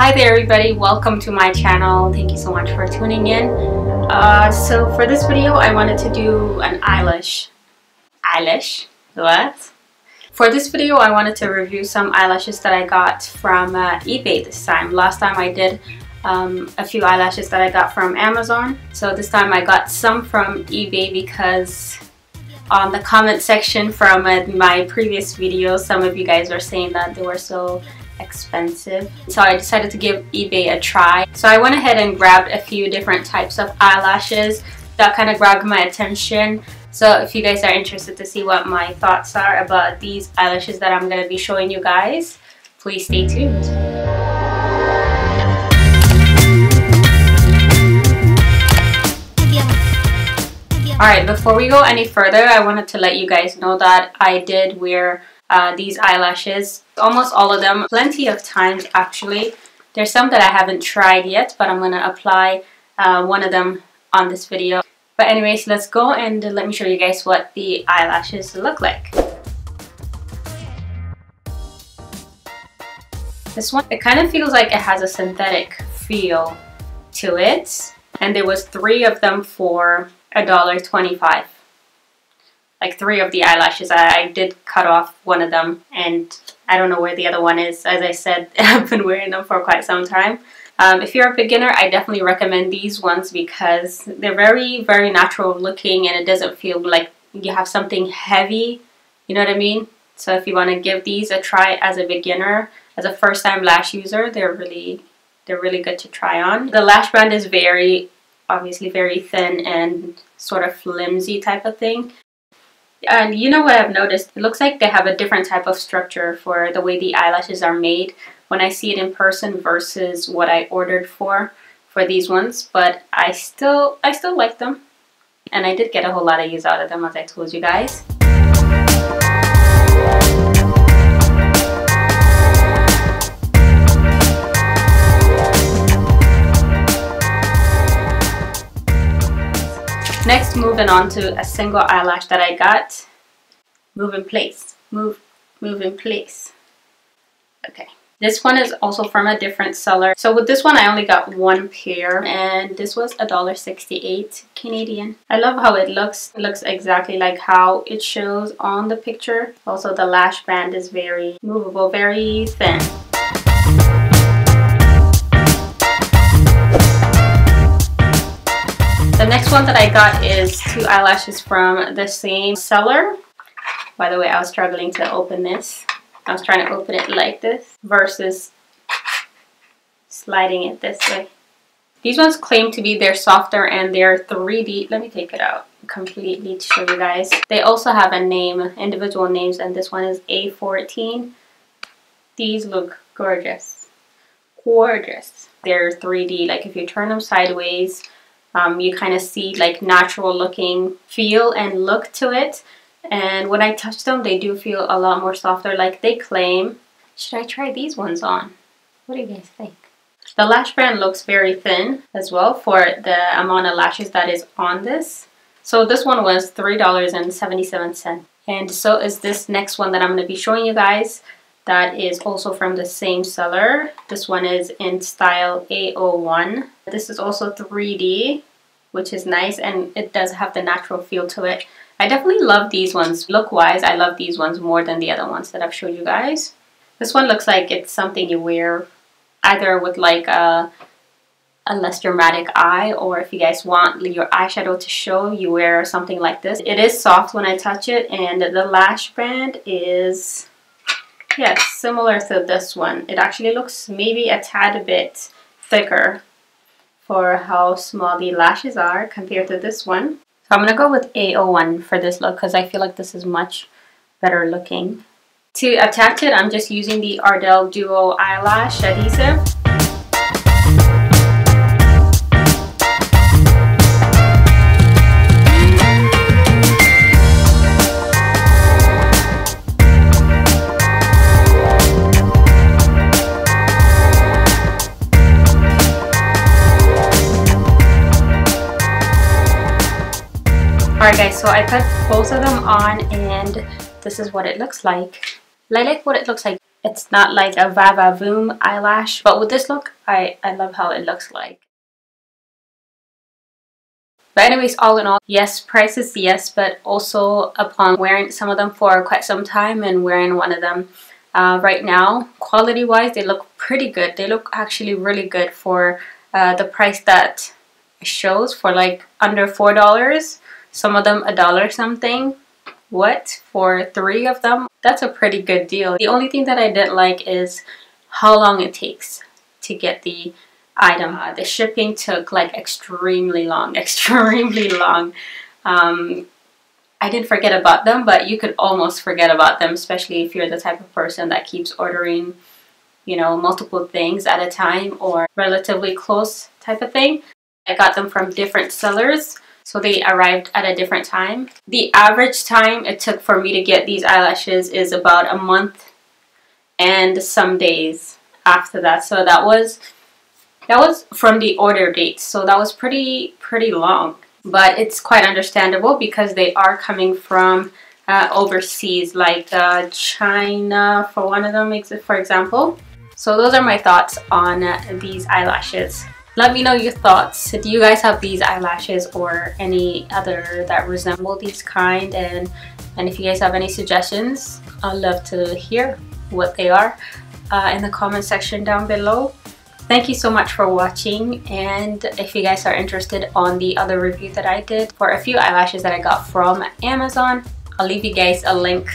Hi there everybody, welcome to my channel. Thank you so much for tuning in. So for this video I wanted to do an eyelash. What? For this video I wanted to review some eyelashes that I got from eBay this time. Last time I did a few eyelashes that I got from Amazon. So this time I got some from eBay because on the comment section from my previous video, some of you guys are saying that they were so expensive. So I decided to give eBay a try. So I went ahead and grabbed a few different types of eyelashes that kind of grabbed my attention. So if you guys are interested to see what my thoughts are about these eyelashes that I'm going to be showing you guys, please stay tuned. Alright, before we go any further, I wanted to let you guys know that I did wear these eyelashes, almost all of them, plenty of times actually. There's some that I haven't tried yet, but I'm going to apply one of them on this video. But anyways, let's go and let me show you guys what the eyelashes look like. This one, it kind of feels like it has a synthetic feel to it. And there was 3 of them for $1.25. Like 3 of the eyelashes. I did cut off one of them and I don't know where the other one is. As I said, I've been wearing them for quite some time. If you're a beginner, I definitely recommend these ones because they're very, very natural looking and it doesn't feel like you have something heavy. You know what I mean? So if you want to give these a try as a beginner, as a first time lash user, they're really good to try on. The lash band is obviously very thin and sort of flimsy type of thing. And you know what I've noticed? It looks like they have a different type of structure for the way the eyelashes are made when I see it in person versus what I ordered for these ones. But I still like them. And I did get a whole lot of use out of them, as I told you guys. Next, moving on to a single eyelash that I got. Move in place. Move in place. Okay. This one is also from a different seller. So with this one, I only got 1 pair. And this was $1.68 Canadian. I love how it looks. It looks exactly like how it shows on the picture. Also, the lash band is very movable, very thin. The next one that I got is 2 eyelashes from the same seller. By the way, I was struggling to open this. I was trying to open it like this versus sliding it this way. These ones claim to be they're softer and they're 3D. Let me take it out completely to show you guys. They also have a name, individual names, and this one is A14. These look gorgeous. Gorgeous. They're 3D. Like if you turn them sideways, you kind of see like natural looking feel and look to it. And when I touch them, they do feel a lot more softer like they claim. Should I try these ones on? What do you guys think? The lash band looks very thin as well for the amount of lashes that is on this. So this one was $3.77. And so is this next one that I'm going to be showing you guys. That is also from the same seller. This one is in style A01. This is also 3D, which is nice, and it does have the natural feel to it. I definitely love these ones. Look-wise, I love these ones more than the other ones that I've showed you guys. This one looks like it's something you wear either with like a less dramatic eye, or if you guys want your eyeshadow to show, you wear something like this. It is soft when I touch it, and the lash band is, yes, similar to this one. It actually looks maybe a tad bit thicker for how small the lashes are compared to this one. So I'm going to go with A01 for this look because I feel like this is much better looking. To attach it, I'm just using the Ardell Duo Eyelash Adhesive. Alright guys, so I put both of them on and this is what it looks like. I like what it looks like. It's not like a va-va-voom eyelash, but with this look, I love how it looks like. But anyways, all in all, yes, prices, yes, but also upon wearing some of them for quite some time and wearing one of them right now, quality wise, they look pretty good. They look actually really good for the price that it shows, for like under $4. Some of them $1 something. What? For 3 of them? That's a pretty good deal. The only thing that I didn't like is how long it takes to get the item. The shipping took like extremely long, extremely long. I didn't forget about them, but you could almost forget about them, especially if you're the type of person that keeps ordering, you know, multiple things at a time or relatively close type of thing. I got them from different sellers, so they arrived at a different time. The average time it took for me to get these eyelashes is about a month and some days after that. So that was from the order date. So that was pretty long. But it's quite understandable because they are coming from overseas, like China for one of them, for example. So those are my thoughts on these eyelashes. Let me know your thoughts. Do you guys have these eyelashes or any other that resemble these kind? And if you guys have any suggestions, I'd love to hear what they are in the comment section down below. Thank you so much for watching, and if you guys are interested on the other review that I did for a few eyelashes that I got from Amazon, I'll leave you guys a link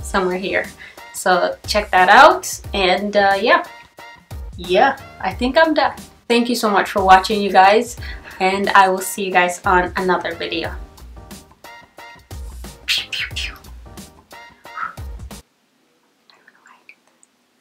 somewhere here. So check that out, and yeah, I think I'm done. Thank you so much for watching, you guys, and I will see you guys on another video.